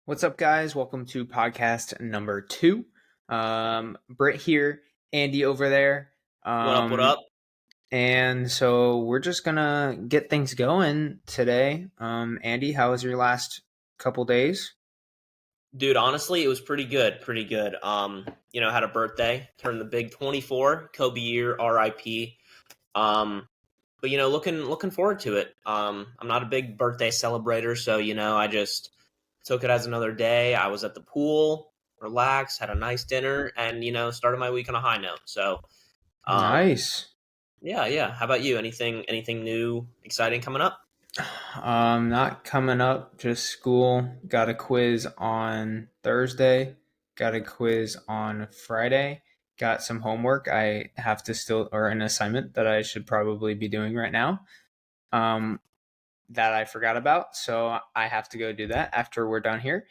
What's up, guys? Welcome to podcast number 2. Britt here, Andy over there. What up, what up? And so we're just gonna get things going today. Andy, how was your last couple days? Dude, honestly, it was pretty good, had a birthday, turned the big 24, Kobe year, RIP. But looking forward to it. I'm not a big birthday celebrator, so I just took it as another day. I was at the pool, relaxed, had a nice dinner, and started my week on a high note. So, Nice. yeah. How about you? Anything new, exciting coming up? Not coming up, just school. Got a quiz on Thursday, got a quiz on Friday, got some homework I have to still, or an assignment that I should probably be doing right now. That I forgot about, so I have to go do that after we're done here.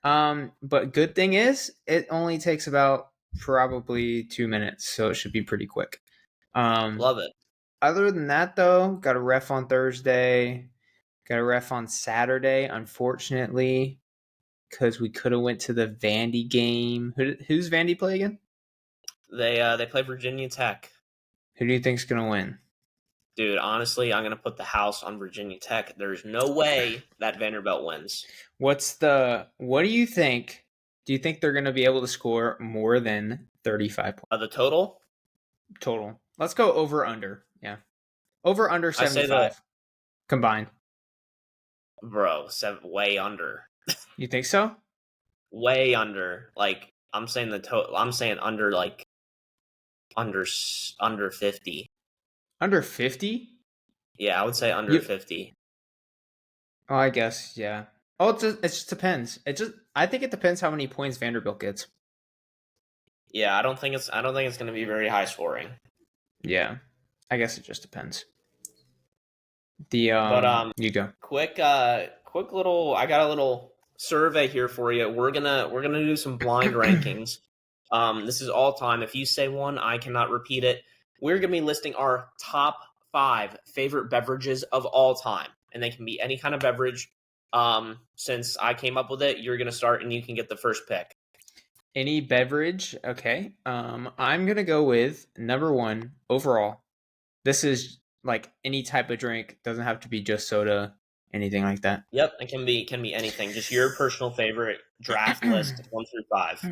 But good thing is, it only takes about probably 2 minutes, so it should be pretty quick. Love it. Other than that, though, got a ref on Thursday, got a ref on Saturday. Unfortunately, because we could have went to the Vandy game. Who's Vandy play again? They play Virginia Tech. Who do you think's gonna win? Dude, honestly, I'm going to put the house on Virginia Tech. There's no way that Vanderbilt wins. What do you think? Do you think they're going to be able to score more than 35 points? The total? Total. Let's go over under. Yeah. Over under 75 combined. Bro, way under. You think so? Way under. Like, I'm saying I'm saying under, like, under 50. Under 50? Yeah, I would say under 50. Oh, I guess, yeah. Oh, it just depends. I think it depends how many points Vanderbilt gets. Yeah, I don't think it's going to be very high scoring. Yeah. I guess it just depends. You go. Quick little, I got a little survey here for you. We're gonna do some blind rankings. This is all time. If you say one, I cannot repeat it. We're going to be listing our top 5 favorite beverages of all time. And they can be any kind of beverage. Since I came up with it, you're going to start and you can get the first pick. Any beverage? Okay. I'm going to go with number 1 overall. This is like any type of drink. Doesn't have to be just soda, anything like that. Yep, it can be anything. Just your personal favorite draft list, 1 through 5.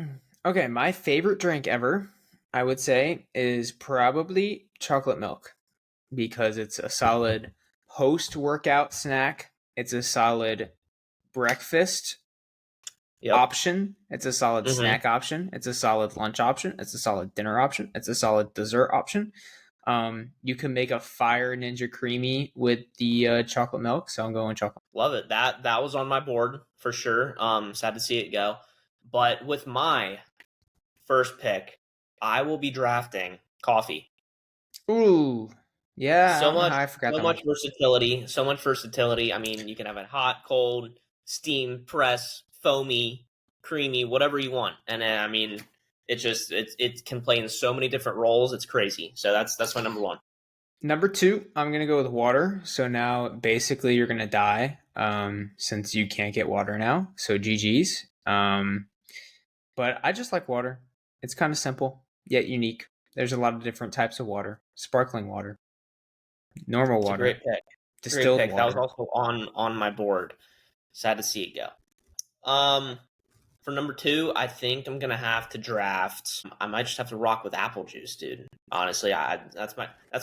Okay, my favorite drink ever, I would say, is probably chocolate milk because it's a solid post-workout snack. It's a solid breakfast option. It's a solid snack option. It's a solid lunch option. It's a solid dinner option. It's a solid dessert option. You can make a fire Ninja Creamy with the chocolate milk, so I'm going chocolate. Love it. That was on my board for sure. Sad to see it go. But with my first pick, I will be drafting coffee. Ooh, yeah. So much versatility. I mean, you can have it hot, cold, steam, press, foamy, creamy, whatever you want. And I mean, it can play in so many different roles. It's crazy. So that's my number 1. Number 2, I'm gonna go with water. So now basically you're gonna die, since you can't get water now. So GG's. But I just like water. It's kind of simple yet unique. There's a lot of different types of water. Sparkling water, normal water. Great pick. Distilled water. That was also on my board. Sad to see it go. For number 2, I think I'm gonna have to draft. I might just have to rock with apple juice, dude. Honestly, that's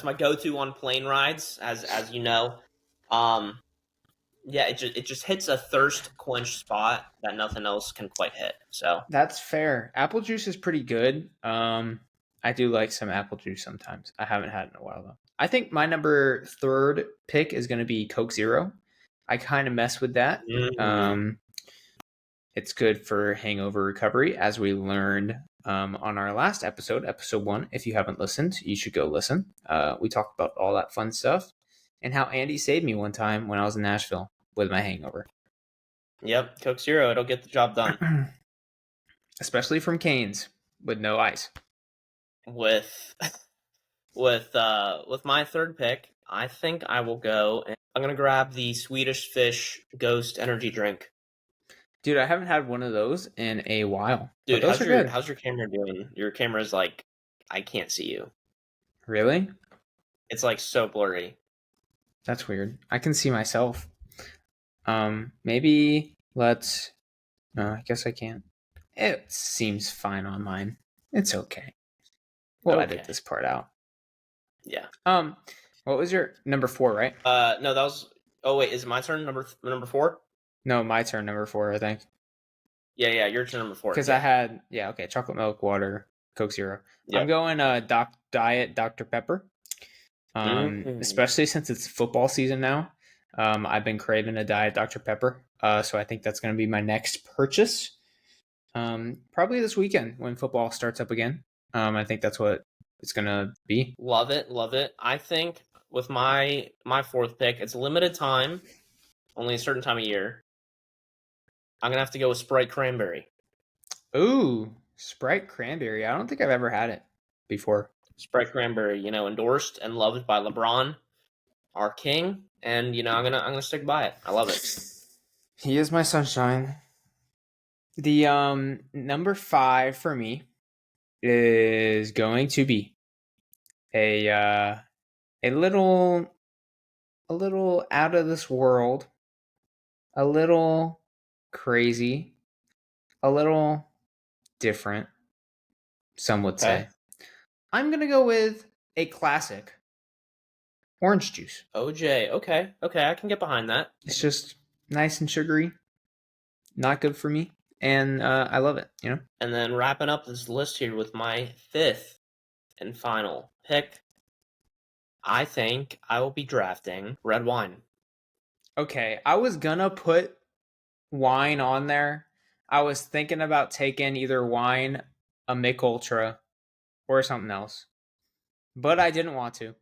my go-to on plane rides, as you know. Yeah, it just hits a thirst quench spot that nothing else can quite hit. So that's fair. Apple juice is pretty good. I do like some apple juice sometimes. I haven't had it in a while though. I think my number 3 pick is going to be Coke Zero. I kind of mess with that. It's good for hangover recovery, as we learned on our last episode 1. If you haven't listened, you should go listen. We talked about all that fun stuff and how Andy saved me one time when I was in Nashville with my hangover. Yep, Coke Zero, it'll get the job done. Especially from Cane's with no ice. With my 3rd pick, I think I will go and I'm going to grab the Swedish Fish Ghost energy drink. Dude, I haven't had one of those in a while, but Dude, those are good. how's your camera doing? Your camera's like, I can't see you. Really? It's like so blurry. That's weird. I can see myself. Maybe let's. No, I guess I can't. It seems fine on mine. It's okay. We'll edit Okay. this part out. Yeah. What was your number 4, right? No, that was. Oh wait, is it my turn? Number four? No, my turn, number 4, I think. Yeah, your turn, number four. Because I Yeah, had, yeah, okay, chocolate milk, water, Coke Zero. I'm yep. going Diet Dr. Pepper. Mm. Especially since it's football season now. I've been craving a Diet Dr. Pepper. So I think that's going to be my next purchase. Probably this weekend when football starts up again. I think that's what it's going to be. Love it, love it. I think with my fourth pick, it's a limited time, only a certain time of year. I'm gonna have to go with Sprite Cranberry. Ooh, Sprite Cranberry. I don't think I've ever had it before. Sprite Cranberry, endorsed and loved by LeBron, our king, and I'm gonna stick by it. I love it. He is my sunshine. The number 5 for me is going to be a a little out of this world, a little crazy, a little different, some would Okay. say. I'm going to go with a classic, orange juice. OJ. Okay, I can get behind that. It's just nice and sugary, not good for me, and I love it. And then wrapping up this list here with my fifth and final pick, I think I will be drafting red wine. Okay, I was going to put wine on there. I was thinking about taking either wine, a Mick Ultra, or something else, but I didn't want to.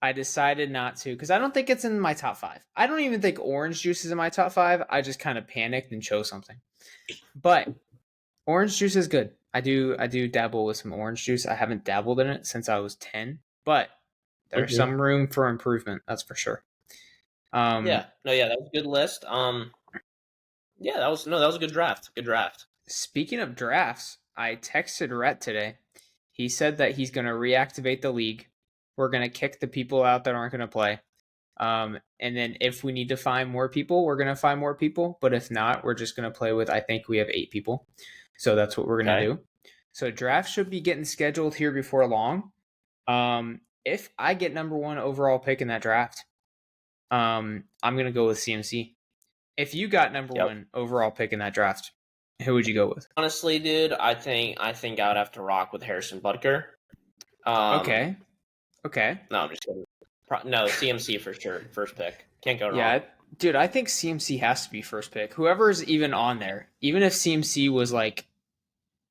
I decided not to because I don't think it's in my top 5. I don't even think orange juice is in my top 5. I just kind of panicked and chose something. But orange juice is good. I do dabble with some orange juice. I haven't dabbled in it since I was 10, but there's Mm-hmm. some room for improvement, that's for sure. Um, Yeah, that was a good list. Yeah, that was a good draft. Good draft. Speaking of drafts, I texted Rhett today. He said that he's going to reactivate the league. We're going to kick the people out that aren't going to play. And then if we need to find more people, we're going to find more people. But if not, we're just going to play with, I think we have 8 people. So that's what we're going to Okay. do. So draft should be getting scheduled here before long. If I get number 1 overall pick in that draft, I'm going to go with CMC. If you got number Yep. 1 overall pick in that draft, who would you go with? Honestly, dude, I think I would have to rock with Harrison Butker. Okay. No, I'm just kidding. No, CMC for sure. First pick. Can't go wrong. Yeah, dude, I think CMC has to be first pick. Whoever's even on there, even if CMC was like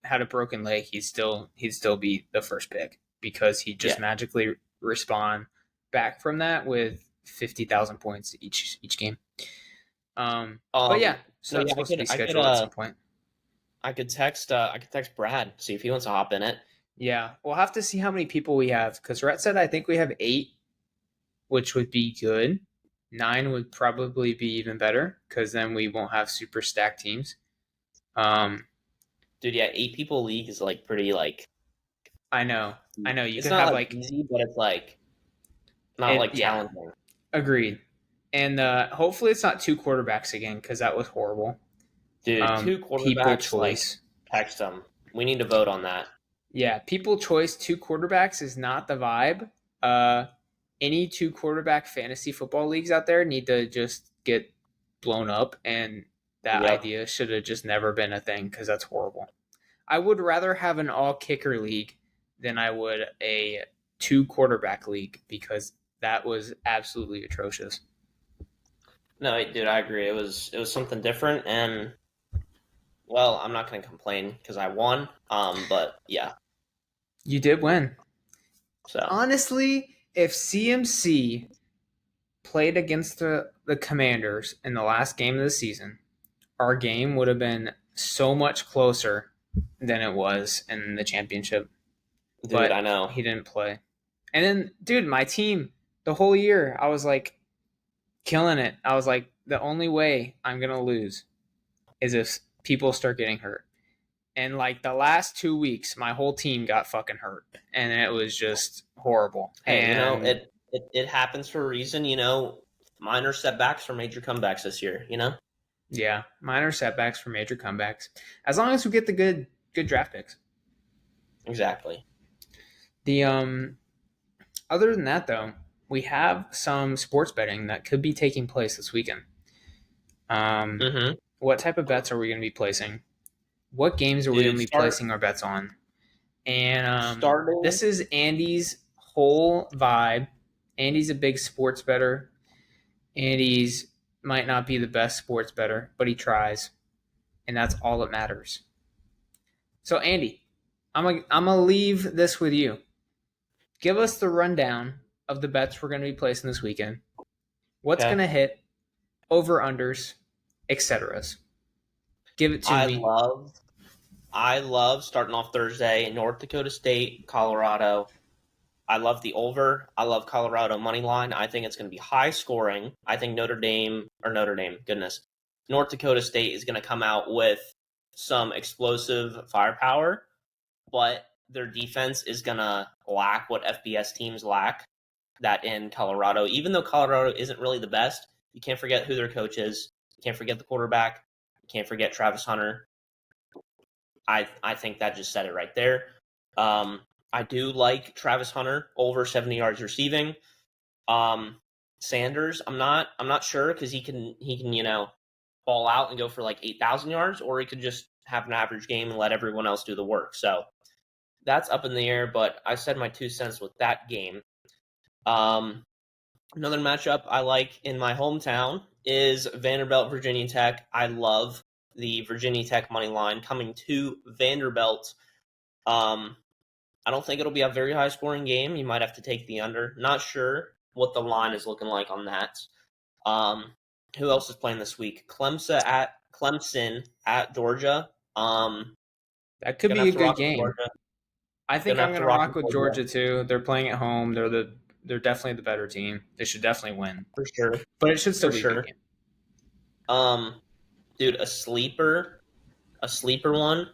had a broken leg, he'd still be the first pick because he'd just Yeah. magically respawn back from that with 50,000 points each game. But yeah, so No, that's yeah, supposed to be scheduled at some point. I could text Brad, see if he wants to hop in it. Yeah, we'll have to see how many people we have because Rhett said I think we have 8, which would be good. 9 would probably be even better because then we won't have super stacked teams. Dude, yeah, 8 people league is like pretty like. I know. You It's could not have like easy, but it's like not like yeah, challenging. agreed. And hopefully it's not 2 quarterbacks again because that was horrible. Dude, 2 People quarterbacks, like, choice. text them. We need to vote on that. Yeah, people choice 2 quarterbacks is not the vibe. Any 2 quarterback fantasy football leagues out there need to just get blown up, and that Yep. idea should have just never been a thing because that's horrible. I would rather have an all kicker league than I would a 2 quarterback league because that was absolutely atrocious. No, dude, I agree. It was something different, and well, I'm not going to complain because I won. But yeah, You did win. so Honestly, if CMC played against the Commanders in the last game of the season, our game would have been so much closer than it was in the championship. dude, But I know. he didn't play. And then, dude, my team, the whole year, I was like killing it. I was like, the only way I'm going to lose is if people start getting hurt. And like the last 2 weeks, my whole team got fucking hurt, and it was just horrible. Hey, And it happens for a reason. Minor setbacks for major comebacks this year. yeah, minor setbacks for major comebacks. As long as we get the good draft picks. Exactly. The other than that though, we have some sports betting that could be taking place this weekend. Mm-hmm. What type of bets are we going to be placing? What games are we going Dude, to be placing our bets on? And starting. this is Andy's whole vibe. Andy's a big sports bettor. Andy's might not be the best sports bettor, but he tries, and that's all that matters. So Andy, I'm gonna leave this with you. Give us the rundown of the bets we're going to be placing this weekend. What's going Okay. to hit, over unders, etc. Give it to I me. love I love starting off Thursday, North Dakota State, Colorado. I love the over. I love Colorado money line. I think it's going to be high scoring. I think Notre Dame, North Dakota State is going to come out with some explosive firepower, but their defense is going to lack what FBS teams lack that in Colorado. Even though Colorado isn't really the best, you can't forget who their coach is. You can't forget the quarterback. You can't forget Travis Hunter. I think that just said it right there. I do like Travis Hunter over 70 yards receiving. Sanders, I'm not sure because he can ball out and go for like 8,000 yards, or he could just have an average game and let everyone else do the work. So that's up in the air. But I said my 2 cents with that game. Another matchup I like in my hometown is Vanderbilt Virginia Tech. I love the Virginia Tech money line coming to Vanderbilt. I don't think it'll be a very high scoring game. You might have to take the under. Not sure what the line is looking like on that. Who else is playing this week? Clemson at Georgia. That could Gonna be have a to good rock with game. Georgia. I think Gonna I'm have to gonna rock rock with with Georgia Georgia too. They're playing at home. They're definitely the better team. They should definitely win, for sure. but it should still For be a good sure. game. Dude, a sleeper one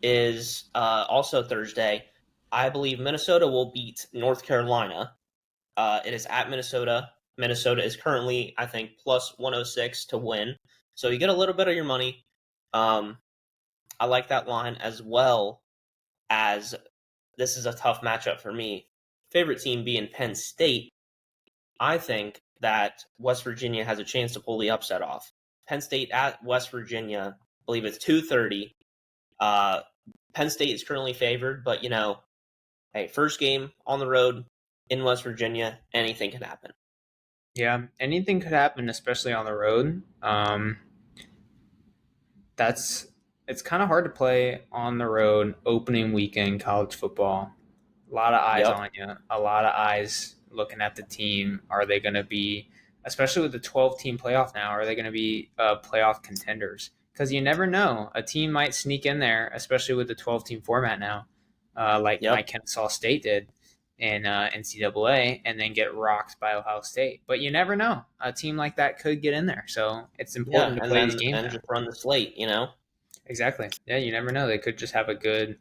is also Thursday. I believe Minnesota will beat North Carolina. It is at Minnesota. Minnesota is currently, I think, plus 106 to win. So you get a little bit of your money. Um, I like that line as well as this is a tough matchup for me. Favorite team being Penn State. I think that West Virginia has a chance to pull the upset off. Penn State at West Virginia, I believe it's 2:30. Uh, Penn State is currently favored, but hey, first game on the road in West Virginia, anything can happen. Yeah, anything could happen, especially on the road. That's it's kind of hard to play on the road opening weekend college football. A lot of eyes Yep. on you. A lot of eyes looking at the team. Are they going to be, especially with the 12-team playoff now? Are they going to be playoff contenders? Because you never know. A team might sneak in there, especially with the 12-team format now, like Yep. Kennesaw State did in NCAA, and then get rocked by Ohio State. But you never know. A team like that could get in there. So it's Yeah, important to and play these then games and now. just run the slate. Exactly. Yeah, you never know. They could just have a good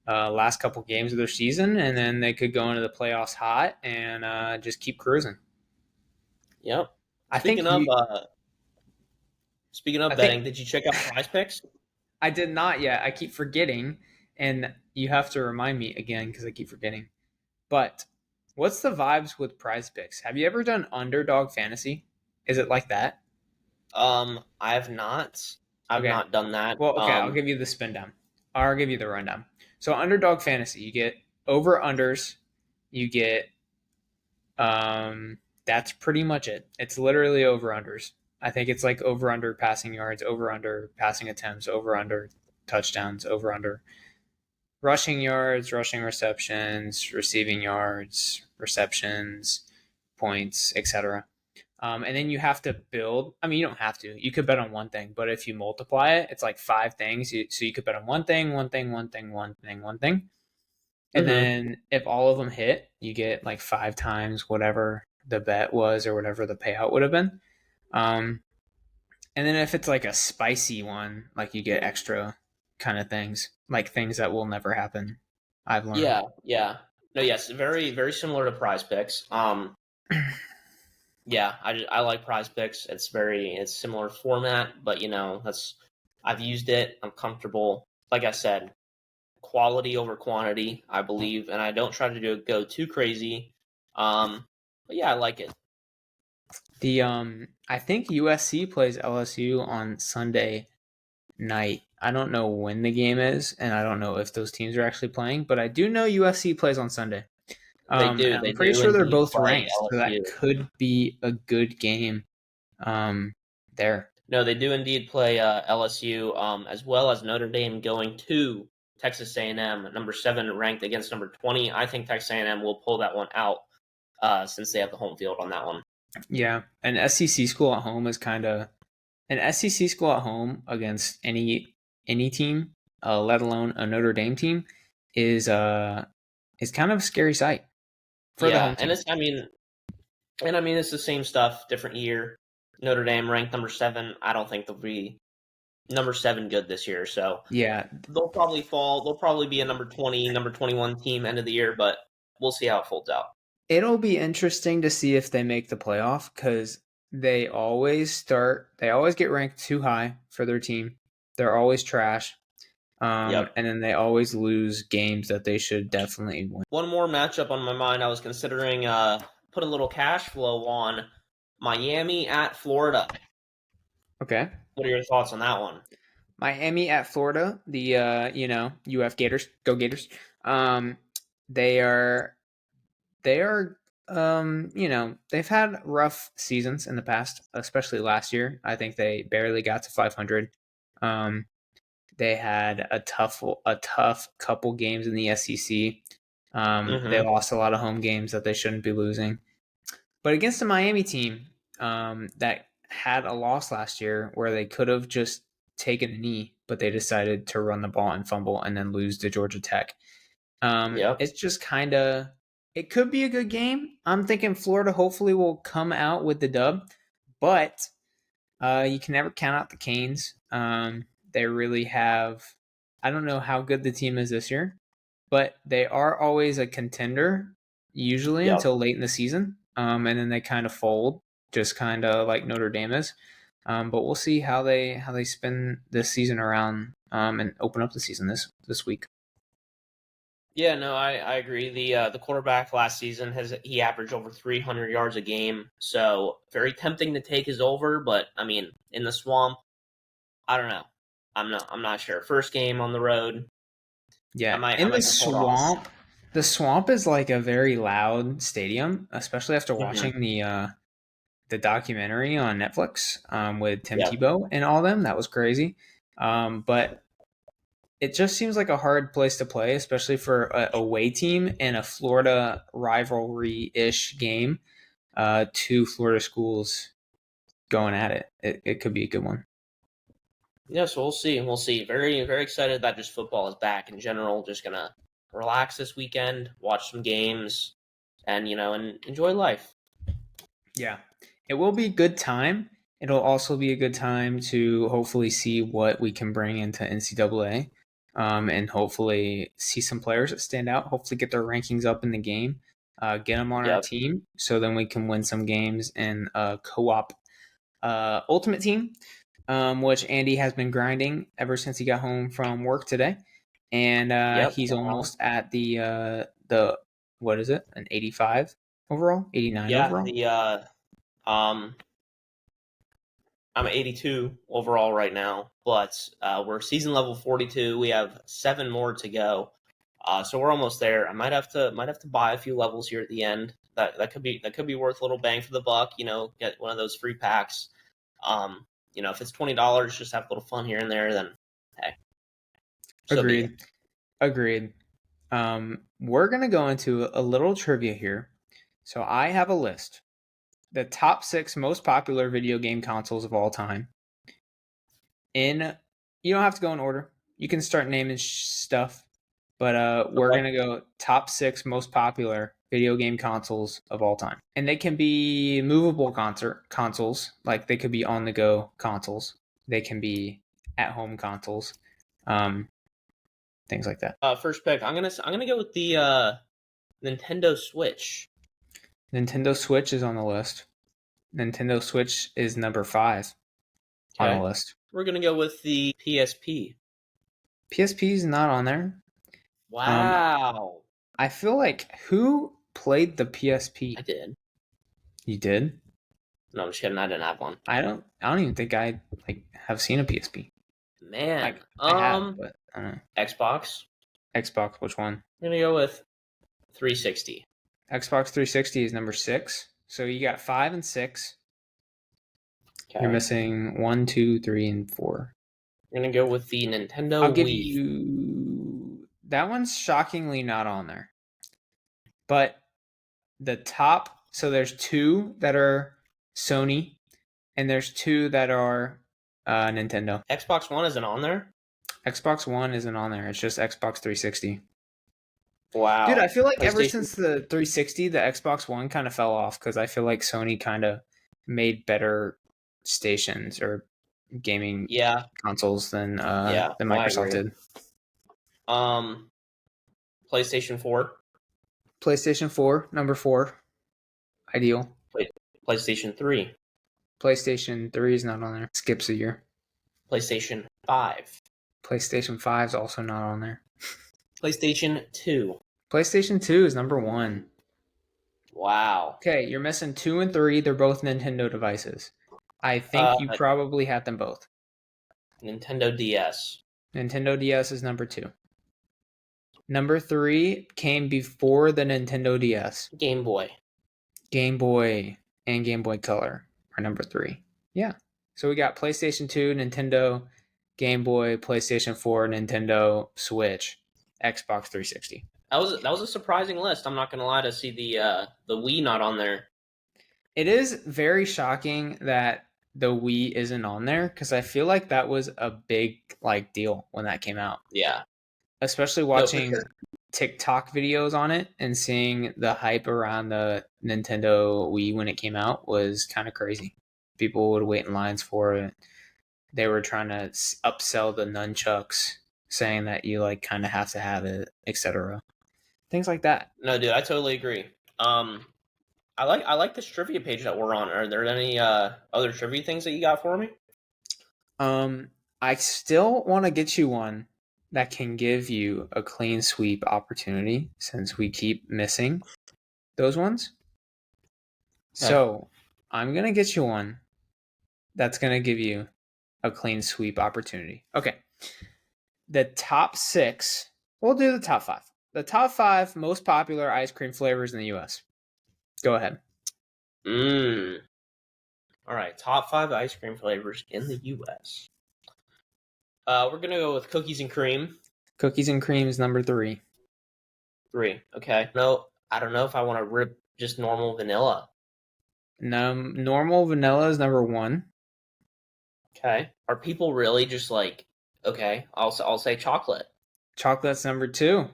last couple games of their season, and then they could go into the playoffs hot and just keep cruising. Yep. I Speaking think of you. uh speaking I of betting, think did you check out Prize Picks? I did not yet. I keep forgetting, and you have to remind me again because I keep forgetting. But what's the vibes with Prize Picks? Have you ever done Underdog Fantasy? Is it like that? I have not. I've Okay. not done that. Well, okay. I'll give you the spin down. I'll give you the rundown. So Underdog Fantasy, you get over unders, you get that's pretty much it. It's literally over unders. I think it's like over under passing yards, over under passing attempts, over under touchdowns, over under rushing yards, rushing receptions, receiving yards, receptions, points, etc. And then you have to build. I mean, you don't have to. You could bet on one thing, but if you multiply it, it's like five things. So you could bet on one thing, one thing, one thing, one thing, one thing. And Mm-hmm. then if all of them hit, you get like five times whatever the bet was or whatever the payout would have been. Um, And then if it's like a spicy one, like you get extra kind of things, like things that will never happen. I've learned. Yeah, yeah. No, yes, very very similar to Prize Picks. Yeah, I like Prize Picks. It's similar format, but that's I've used it. I'm comfortable. Like I said, quality over quantity, I believe, and I don't try to go too crazy. But yeah, I like it. The I think USC plays LSU on Sunday night. I don't know when the game is, and I don't know if those teams are actually playing, but I do know USC plays on Sunday. And They I'm pretty do sure they're indeed both play ranked, so that LSU. could be a good game. There. No, they do indeed play LSU, as well as Notre Dame going to Texas A&M, number 7 ranked against number 20. I think Texas A&M will pull that one out since they have the home field on that one. Yeah, an SEC school at home is kind of an SEC school at home against any team, let alone a Notre Dame team, is kind of a scary sight for the Yeah, home and team. it's the same stuff, different year. Notre Dame ranked number 7. I don't think they'll be number 7 good this year, so Yeah, they'll probably fall. They'll probably be a number 20, number 21 team end of the year, but we'll see how it folds out. it'll be interesting to see if they make the playoff because they always get ranked too high for their team. They're always trash. Yep. And then they always lose games that they should definitely win. One more matchup on my mind. I was considering put a little cash flow on Miami at Florida. Okay. What are your thoughts on that one? Miami at Florida, the UF Gators, go Gators. Um, they are they are they've had rough seasons in the past, especially last year. I think they barely got to 500. Um, they had a tough couple games in the SEC. They Mm-hmm. lost a lot of home games that they shouldn't be losing. But against a Miami team that had a loss last year where they could have just taken a knee, but they decided to run the ball and fumble and then lose to Georgia Tech. Yep. It's just kind of, it could be a good game. I'm thinking Florida hopefully will come out with the dub, but you can never count out the Canes. They really have, I don't know how good the team is this year, but they are always a contender, usually Yep. until late in the season. And then they kind of fold, just kind of like Notre Dame is. But we'll see how they spin this season around and open up the season this week. Yeah, no, I agree. The quarterback last season he averaged over 300 yards a game, so very tempting to take his over. But I mean, in the swamp, I don't know. I'm not sure. First game on the road, Yeah, I in the might just hold off. swamp, the swamp is like a very loud stadium, especially after Hmm. watching the documentary on Netflix with Tim Yep. Tebow and all them. That was crazy. But it just seems like a hard place to play, especially for a away team in a Florida rivalry ish game. Two Florida schools going at it. It could be a good one. Yeah, so we'll see. We'll see. Very, very excited that just football is back in general. Just gonna relax this weekend, watch some games, and and enjoy life. Yeah, it will be a good time. It'll also be a good time to hopefully see what we can bring into NCAA, and hopefully see some players that stand out. Hopefully, get their rankings up in the game, get them on our Yep. team, so then we can win some games in a co-op ultimate team, which Andy has been grinding ever since he got home from work today, and Yep. he's almost at the what is it, an 85 overall, 89 Yeah. overall. The um, I'm at 82 overall right now, but we're season level 42. We have 7 more to go, so we're almost there. I might have to buy a few levels here at the end. That could be worth a little bang for the buck. Get one of those free packs. If it's $20, just have a little fun here and there. Then hey, so be it. Agreed. Agreed. We're gonna go into a little trivia here. So I have a list: the top 6 most popular video game consoles of all time. In You don't have to go in order. You can start naming stuff. But we're Okay. going to go top 6 most popular video game consoles of all time. And they can be movable consoles, like they could be on-the-go consoles. They can be at-home consoles, things like that. First pick. I'm gonna go with the Nintendo Switch. Nintendo Switch is on the list. Nintendo Switch is number 5 on the Okay. list. We're gonna go with the PSP. PSP is not on there. Wow. I feel like who played the PSP? I did. You did? No, I'm just kidding. I didn't have one. I don't even think I have seen a PSP. Man. Like I have, but I don't know. Xbox. Xbox, which one? I'm gonna go with 360. Xbox 360 is number 6. So you got 5 and 6. Okay. You're missing 1, 2, 3, and 4. I'm gonna go with the Nintendo I'll give Wii. you that one's shockingly not on there. But the top, so there's 2 that are Sony, and there's 2 that are Nintendo. Xbox One isn't on there? Xbox One isn't on there. It's just Xbox 360. Wow. Dude, I feel like ever PlayStation- since the 360, the Xbox One kind of fell off because I feel like Sony kind of made better stations or gaming Yeah. consoles than I Microsoft agree. did. PlayStation 4. PlayStation 4, number 4. Ideal. PlayStation 3. PlayStation 3 is not on there. Skips a year. PlayStation 5. PlayStation 5 is also not on there. PlayStation 2. PlayStation 2 is number 1. Wow. Okay, you're missing 2 and 3. They're both Nintendo devices. I think you probably had them both. Nintendo DS. Nintendo DS is number 2. Number 3 came before the Nintendo DS. Game Boy. Game Boy and Game Boy Color are number 3. Yeah. So we got PlayStation 2, Nintendo, Game Boy, PlayStation 4, Nintendo, Switch, Xbox 360. That was a surprising list. I'm not gonna lie to see the Wii not on there. It is very shocking that the Wii isn't on there because I feel like that was a big deal when that came out. Yeah. Especially watching TikTok videos on it and seeing the hype around the Nintendo Wii when it came out was kind of crazy. People would wait in lines for it. They were trying to upsell the nunchucks, saying that you kind of have to have it, etc. Things like that. No, dude, I totally agree. I like this trivia page that we're on. Are there any other trivia things that you got for me? I still want to get you one that can give you a clean sweep opportunity since we keep missing those ones. Okay. So I'm going to get you one that's going to give you a clean sweep opportunity. Okay. The top 6, we'll do the top 5. The top 5 most popular ice cream flavors in the U.S. Go ahead. All right, top 5 ice cream flavors in the U.S. We're gonna go with cookies and cream. Cookies and cream is number 3. 3. Okay. No, I don't know if I want to rip just normal vanilla. Normal vanilla is number 1. Okay. Are people really just okay? I'll say chocolate. Chocolate's number 2.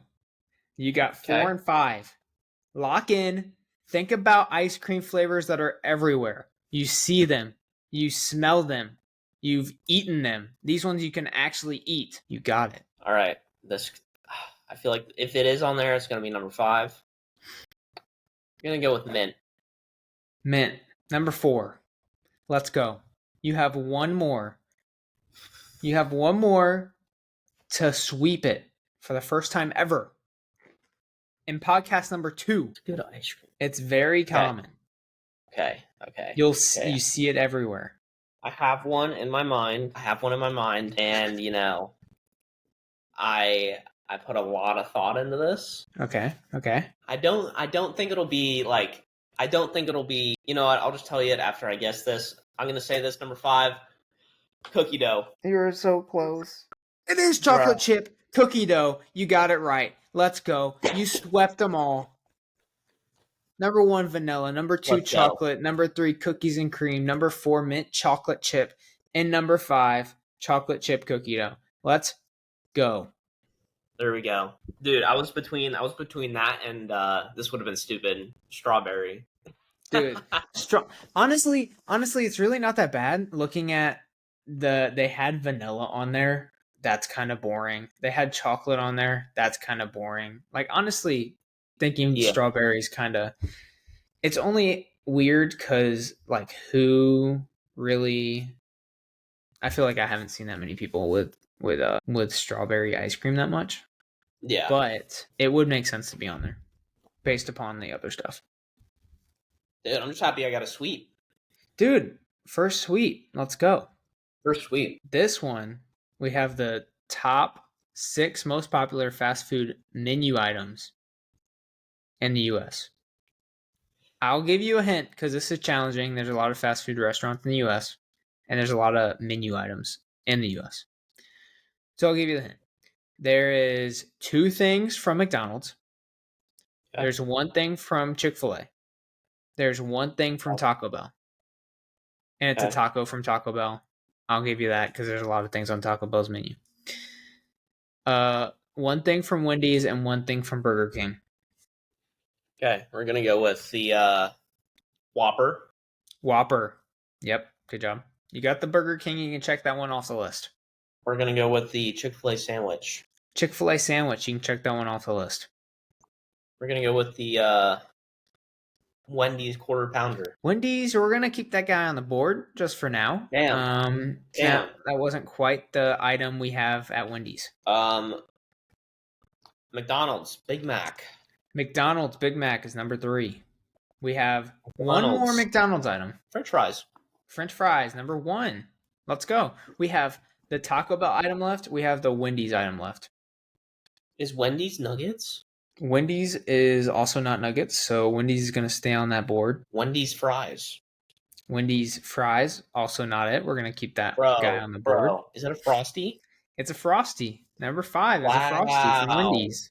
You got 4 Okay. and 5. Lock in. Think about ice cream flavors that are everywhere. You see them. You smell them. You've eaten them. These ones you can actually eat. You got it. All right. I feel like if it is on there, it's gonna be number 5. I'm gonna go with mint. Mint. Number 4. Let's go. You have one more. You have one more to sweep it for the first time ever. In podcast number 2. It's good ice cream. It's very common. Okay. You see it everywhere. I have one in my mind. And I put a lot of thought into this. Okay. I don't think it'll be I don't think it'll be. You know what? I'll just tell you it after I guess this. I'm gonna say this number 5, cookie dough. You're so close. It is chocolate chip cookie dough. You got it right. Let's go. You swept them all. Number 1, vanilla. Number 2, Let's go. chocolate. Number 3, cookies and cream. Number 4, mint chocolate chip. And number 5, chocolate chip cookie dough. Let's go. There we go, dude. I was between that and this would have been stupid. Strawberry. Dude. Strong. Honestly, it's really not that bad. Looking at they had vanilla on there. That's kind of boring. They had chocolate on there. That's kind of boring. Like honestly, thinking Yeah, strawberries kind of. It's only weird because like who really. I feel like I haven't seen that many people with strawberry ice cream that much, yeah, but it would make sense to be on there based upon the other stuff. dude. I'm just happy I got a sweet. Dude, first sweet. Let's go. First sweet. This one, we have the top 6 most popular fast food menu items in the US. I'll give you a hint because this is challenging. There's a lot of fast food restaurants in the US, and there's a lot of menu items in the US. So I'll give you the hint. There is 2 things from McDonald's. Okay. There's 1 thing from Chick-fil-A. There's 1 thing from Taco Bell. And it's a Okay. taco from Taco Bell. I'll give you that because there's a lot of things on Taco Bell's menu. 1 thing from Wendy's and 1 thing from Burger King. Okay, we're gonna go with the Whopper. Whopper. Yep, good job. You got the Burger King. You can check that one off the list. We're gonna go with the Chick-fil-A sandwich. Chick-fil-A sandwich. You can check that one off the list. We're gonna go with the Wendy's quarter pounder. Wendy's. We're gonna keep that guy on the board just for now. Damn. That wasn't quite the item we have at Wendy's. McDonald's Big Mac. McDonald's Big Mac is number 3. We have one more McDonald's item. French fries. French fries, number 1. Let's go. We have the Taco Bell item left. We have the Wendy's item left. Is Wendy's nuggets? Wendy's is also not nuggets, so Wendy's is going to stay on that board. Wendy's fries. Wendy's fries, also not it. We're going to keep that guy on the board. Is that a Frosty? It's a Frosty. Number 5 is a Frosty from Wendy's.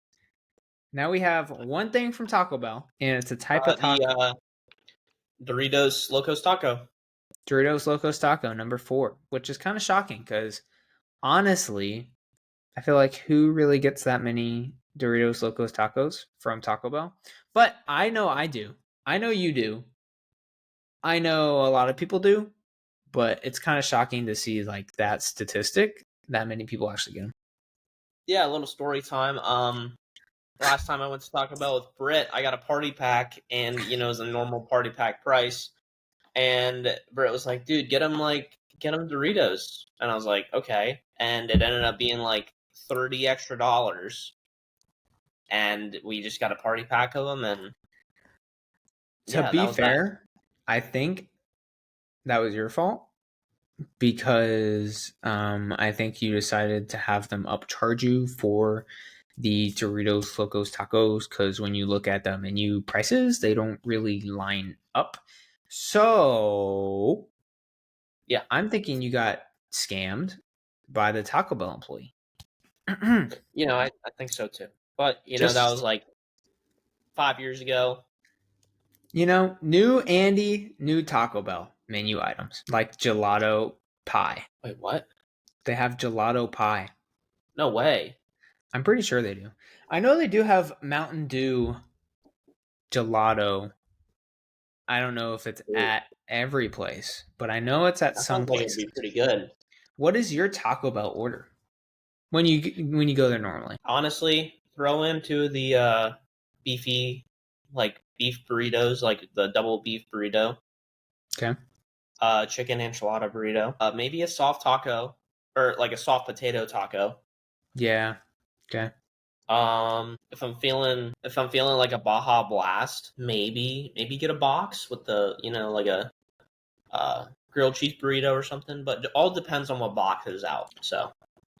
Now we have 1 thing from Taco Bell, and it's a type of taco. The Doritos Locos Taco. Doritos Locos Taco, number 4, which is kind of shocking because honestly, I feel like who really gets that many Doritos Locos Tacos from Taco Bell? But I know I do. I know you do. I know a lot of people do, but it's kind of shocking to see like that statistic that many people actually get them. Yeah, a little story time. Last time I went to Taco Bell with Britt, I got a party pack, and it was a normal party pack price. And Britt was like, "Dude, get them Doritos," and I was like, "Okay." And it ended up being like $30 extra, and we just got a party pack of them. And to be fair, I think that was your fault because I think you decided to have them upcharge you for the Doritos Locos Tacos because when you look at the menu prices, they don't really line up. So, yeah, I'm thinking you got scammed by the Taco Bell employee. I think so too. But that was like 5 years ago. New Andy, new Taco Bell menu items like gelato pie. Wait, what? They have gelato pie. No way. I'm pretty sure they do. I know they do have Mountain Dew gelato. I don't know if it's at every place, but I know it's at some places. It'd be pretty good. What is your Taco Bell order when you go there normally? Honestly, throw into the beefy, like beef burritos, like the double beef burrito. Okay. Chicken enchilada burrito. Maybe a soft taco or like a soft potato taco. Yeah. Okay. If I'm feeling like a Baja Blast, maybe get a box with the like a grilled cheese burrito or something. But it all depends on what box is out. So.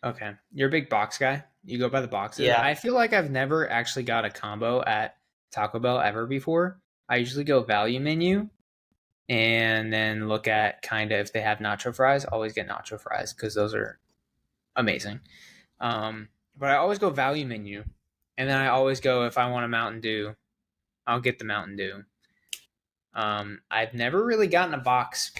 Okay, you're a big box guy. You go by the boxes. Yeah. I feel like I've never actually got a combo at Taco Bell ever before. I usually go value menu, and then look at kind of if they have nacho fries. Always get nacho fries because those are amazing. But I always go value menu, and then I always go if I want a Mountain Dew, I'll get the Mountain Dew. I've never really gotten a box.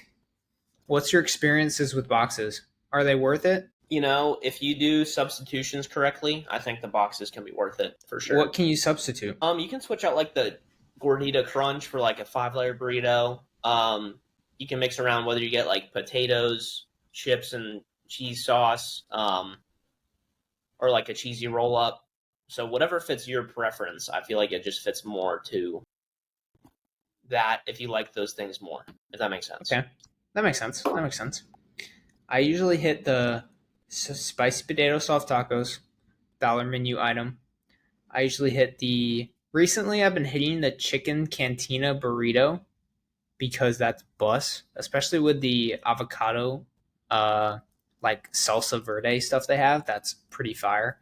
What's your experiences with boxes? Are they worth it? if you do substitutions correctly, I think the boxes can be worth it for sure. What can you substitute? You can switch out like the gordita crunch for like a 5-layer burrito. You can mix around whether you get like potatoes, chips, and cheese sauce, or like a cheesy roll up. So whatever fits your preference, I feel like it just fits more to that if you like those things more. If that makes sense. Okay, that makes sense. I usually hit the spicy potato soft tacos, dollar menu item. I usually hit recently I've been hitting the chicken cantina burrito because that's bus, especially with the avocado, like salsa verde stuff they have. That's pretty fire.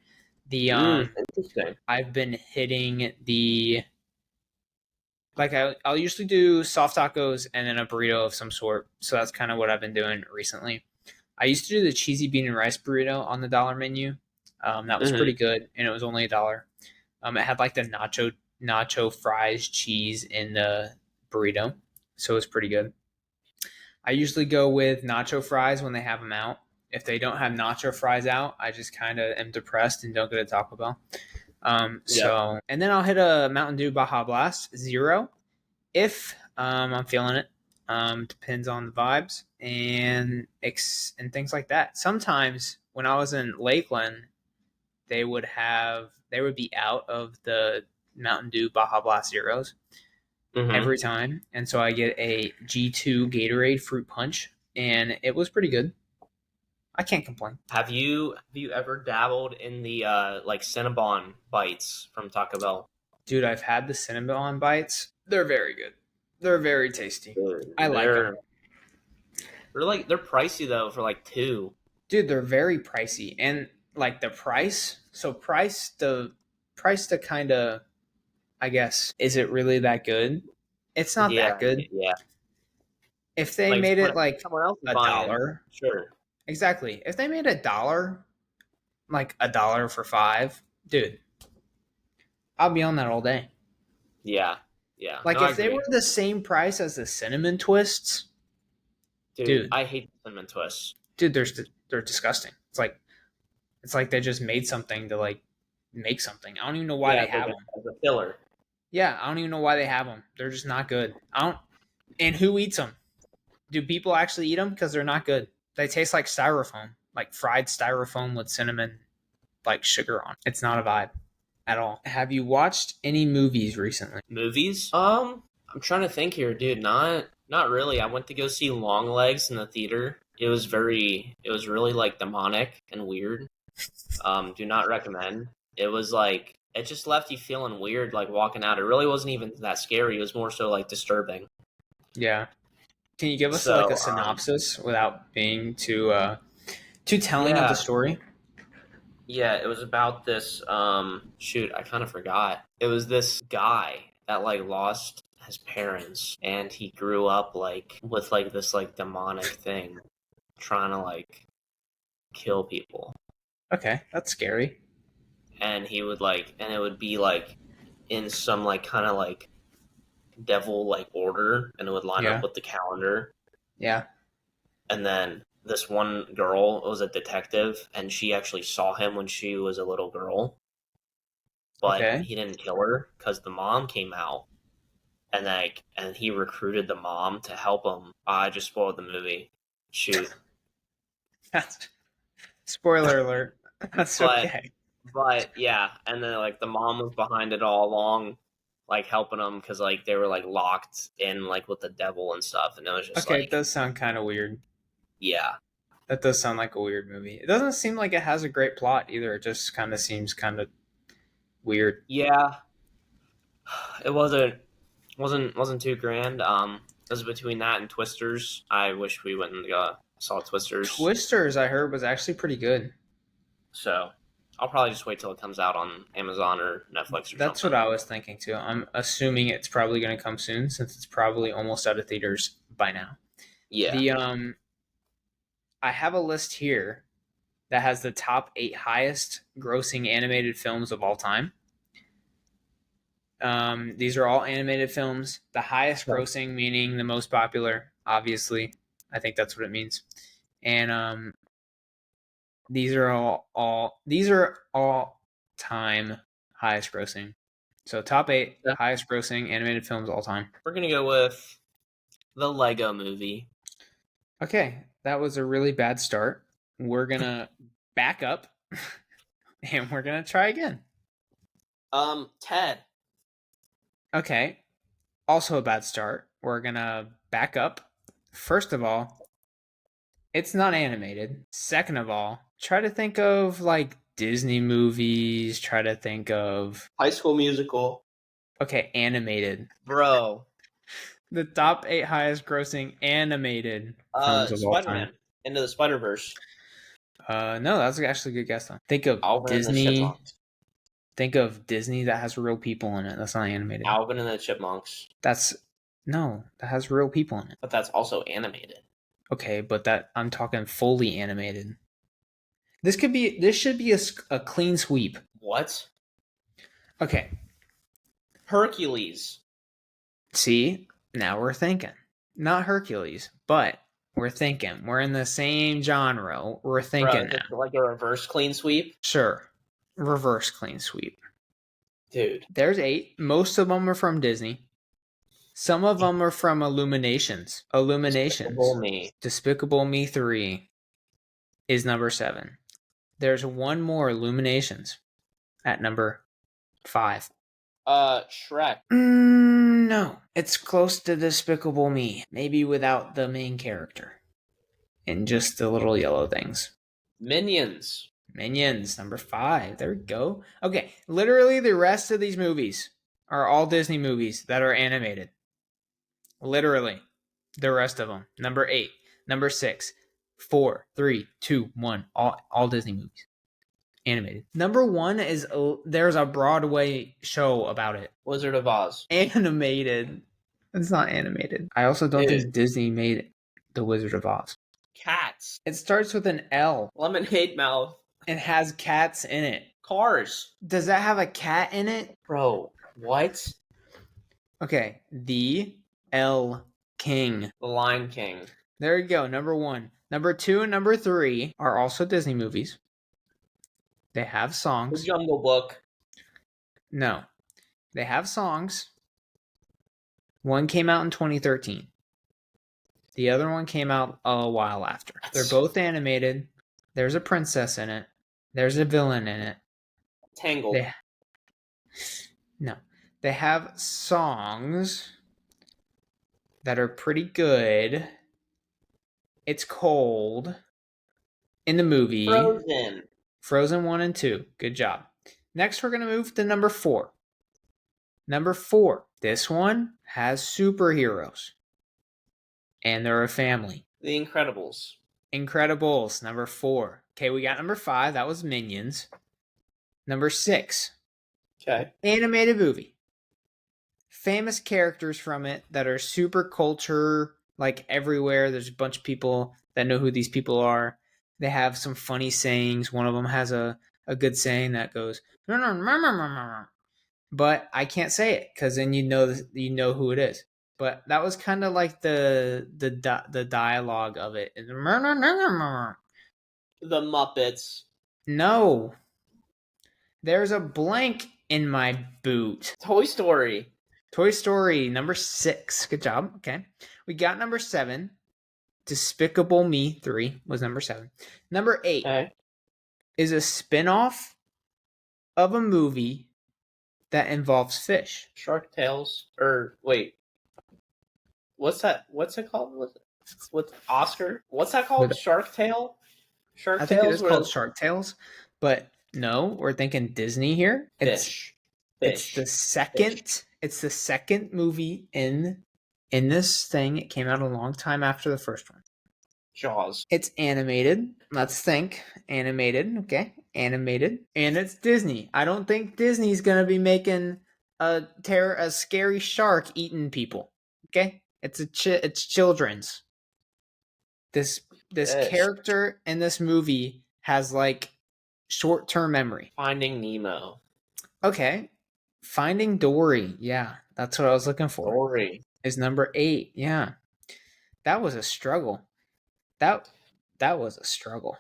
The Interesting. I've been hitting the like I'll usually do soft tacos and then a burrito of some sort. So that's kind of what I've been doing recently. I used to do the cheesy bean and rice burrito on the dollar menu. That was pretty good, and it was only $1. It had like the nacho fries cheese in the burrito, so it was pretty good. I usually go with nacho fries when they have them out. If they don't have nacho fries out, I just kind of am depressed and don't go to Taco Bell. And then I'll hit a Mountain Dew Baja Blast Zero if I'm feeling it. Depends on the vibes and things like that. Sometimes when I was in Lakeland, they would be out of the Mountain Dew Baja Blast Zeros every time, and so I get a G2 Gatorade Fruit Punch, and it was pretty good. I can't complain. Have you ever dabbled in the like Cinnabon bites from Taco Bell? Dude, I've had the Cinnabon bites. They're very good. They're very tasty. I like them. They're pricey though for like 2. Dude, they're very pricey, and like the price. So price to kind of, I guess, is it really that good? It's not that good. Yeah. If they made it like someone else $1, sure. Exactly. If they made $1, like $1 for 5, dude, I'll be on that all day. Yeah. Like if they were the same price as the cinnamon twists, dude, I hate cinnamon twists. Dude, they're disgusting. It's like they just made something to like make something. I don't even know why they have them as a filler. Yeah, I don't even know why they have them. They're just not good. And who eats them? Do people actually eat them? Because they're not good. They taste like styrofoam, like fried styrofoam with cinnamon, like sugar on. It's not a vibe at all. Have you watched any movies recently? Movies? I'm trying to think here, dude. Not really. I went to go see Longlegs in the theater. It was really like demonic and weird. Do not recommend. It was like it just left you feeling weird, like walking out. It really wasn't even that scary. It was more so like disturbing. Yeah. Can you give us like a synopsis without being too telling of the story? Yeah, it was about this. Shoot, I kind of forgot. It was this guy that like lost his parents, and he grew up like with like this like demonic thing, trying to like kill people. Okay, that's scary. And he would like, and it would be like in some like kind of like devil like order, and it would line up with the calendar. Yeah. And then this one girl was a detective, and she actually saw him when she was a little girl, but he didn't kill her because the mom came out, and like, and he recruited the mom to help him. I just spoiled the movie. Shoot. Spoiler alert. That's okay. But yeah, and then like the mom was behind it all along, like helping them because like they were like locked in like with the devil and stuff, and it was just okay. It does sound kind of weird. Yeah, that does sound like a weird movie. It doesn't seem like it has a great plot either. It just kind of seems kind of weird. Yeah, it wasn't too grand. It was between that and Twisters. I wish we went and saw Twisters. Twisters, I heard, was actually pretty good. So I'll probably just wait till it comes out on Amazon or Netflix or That's something. what I was thinking too. I'm assuming it's probably going to come soon since it's probably almost out of theaters by now. Yeah. I have a list here that has the top 8 highest grossing animated films of all time. These are all animated films. The highest grossing meaning the most popular, obviously. I think that's what it means. And These are all time highest grossing. So top 8 Yeah. highest grossing animated films all time. We're gonna go with the Lego Movie. Okay, that was a really bad start. We're gonna back up and we're gonna try again. Ted. Okay, also a bad start. We're gonna back up. First of all, it's not animated. Second of all, try to think of like Disney movies. Try to think of High School Musical. okay, animated. Bro. The top 8 highest grossing animated films of all time. Spider-Man. Into the Spider-Verse. No, that's actually a good guess though. Think of Alvin and the Disney. Chipmunks. Think of Disney that has real people in it. That's not animated. Alvin and the Chipmunks. That has real people in it. But that's also animated. Okay, but that I'm talking fully animated. This should be a clean sweep. What? Okay. Hercules. See, now we're thinking. Not Hercules, but we're thinking. We're in the same genre. We're thinking Bro, now. like a reverse clean sweep? Sure. Reverse clean sweep. Dude. There's 8. Most of them are from Disney. Some of them are from Illuminations. Despicable Me. Despicable Me 3 is number 7. There's one more, Illuminations, at number 5. Shrek. No. It's close to Despicable Me. Maybe without the main character. And just the little yellow things. Minions. Minions, number 5. There we go. Okay, literally the rest of these movies are all Disney movies that are animated. Literally. The rest of them. Number 8. Number 6. 4, 3, 2, 1. All Disney movies. Animated. Number 1 is there's a Broadway show about it. Wizard of Oz. Animated. It's not animated. I also don't think Disney made The Wizard of Oz. Cats. It starts with an L. Lemonade Mouth. It has cats in it. Cars. Does that have a cat in it? Bro, what? Okay. The L King. The Lion King. There you go. Number 1. Number 2 and number 3 are also Disney movies. They have songs. The Jungle Book. No. They have songs. One came out in 2013. The other one came out a while after. They're both animated. There's a princess in it. There's a villain in it. Tangled. No. They have songs that are pretty good. It's cold in the movie. Frozen. Frozen 1 and 2. Good job. Next, we're going to move to number 4. Number 4. This one has superheroes. And they're a family. The Incredibles. Incredibles, number 4. Okay, we got number 5. That was Minions. Number 6. Okay. Animated movie. Famous characters from it that are super culture, like everywhere. There's a bunch of people that know who these people are. They have some funny sayings. One of them has a good saying that goes, but I can't say it because then you know who it is. But that was kind of like the dialogue of it. The Muppets. No. There's a blank in my boot. Toy Story. Toy Story, number 6. Good job. Okay. We got number 7. Despicable Me 3 was number 7. Number 8 is a spin-off of a movie that involves fish. Shark Tales. Or, wait. What's that? What's it called? With Oscar? What's that called? Shark Tale? I think it is called Shark Tales. But no, we're thinking Disney here. Fish. It's the second. Fish. It's the second movie in this thing. It came out a long time after the first one. Jaws. It's animated. Let's think. Animated. Okay. Animated. And it's Disney. I don't think Disney's going to be making a scary shark eating people. Okay? It's children's. This character in this movie has like short-term memory. Finding Nemo. Okay. Finding Dory. Yeah, that's what I was looking for. Dory is number 8. Yeah. That was a struggle. That was a struggle.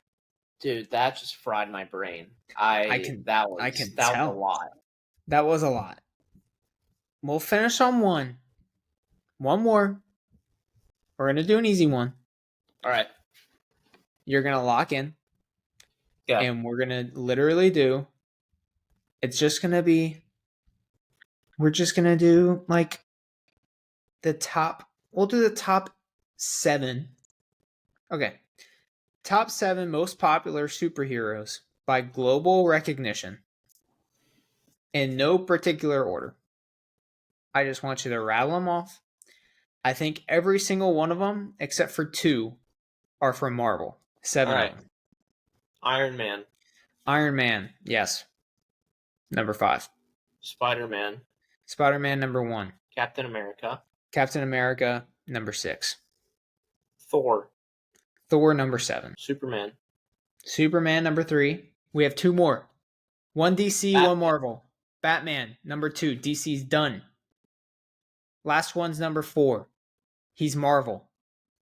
Dude, that just fried my brain. I can That was a tell. lot. That was a lot. We'll finish on one. One more. We're gonna do an easy one. All right. You're gonna lock in. Yeah. And we're gonna literally do. It's just gonna be. We're just gonna do like the top. We'll do the top 7. Okay. Top 7 most popular superheroes by global recognition in no particular order. I just want you to rattle them off. I think every single one of them, except for 2, are from Marvel. 7 All of right. them. Iron Man. Iron Man, yes. Number 5. Spider-Man. Spider-Man, number 1. Captain America. Captain America, number 6. Thor. Thor, number 7. Superman. Superman, number 3. We have 2 more. 1 DC, Batman. 1 Marvel. Batman, number 2. DC's done. Last one's number 4. He's Marvel.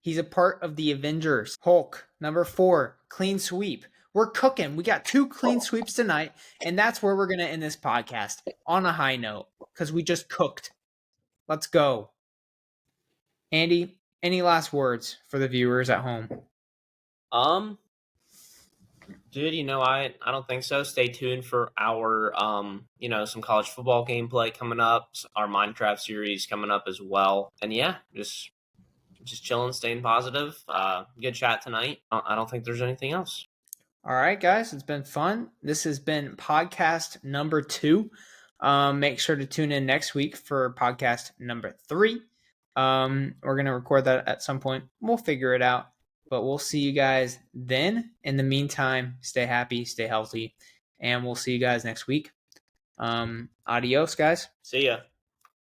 He's a part of the Avengers. Hulk, number 4. Clean sweep. We're cooking. We got 2 clean sweeps tonight, and that's where we're going to end this podcast on a high note because we just cooked. Let's go. Andy, any last words for the viewers at home? Dude, I don't think so. Stay tuned for our some college football gameplay coming up, our Minecraft series coming up as well. And yeah, just chilling, staying positive. Good chat tonight. I don't think there's anything else. All right, guys, it's been fun. This has been podcast number 2. Make sure to tune in next week for podcast number 3. We're going to record that at some point. We'll figure it out, but we'll see you guys then. In the meantime, stay happy, stay healthy, and we'll see you guys next week. Adios, guys. See ya.